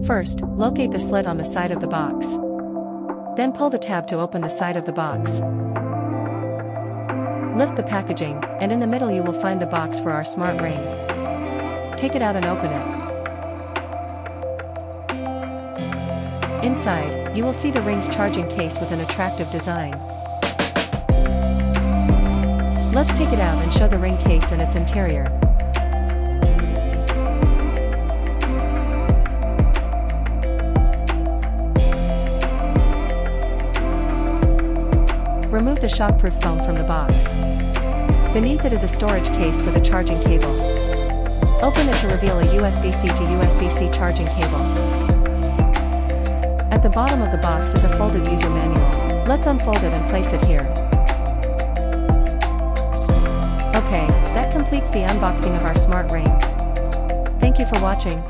First, locate the slit on the side of the box. Then pull the tab to open the side of the box. Lift the packaging, and in the middle you will find the box for our smart ring. Take it out and open it. Inside, you will see the ring's charging case with an attractive design. Let's take it out and show the ring case and its interior. Remove the shockproof foam from the box. Beneath it is a storage case with a charging cable. Open it to reveal a USB-C to USB-C charging cable. At the bottom of the box is a folded user manual. Let's unfold it and place it here. Okay, that completes the unboxing of our smart ring. Thank you for watching.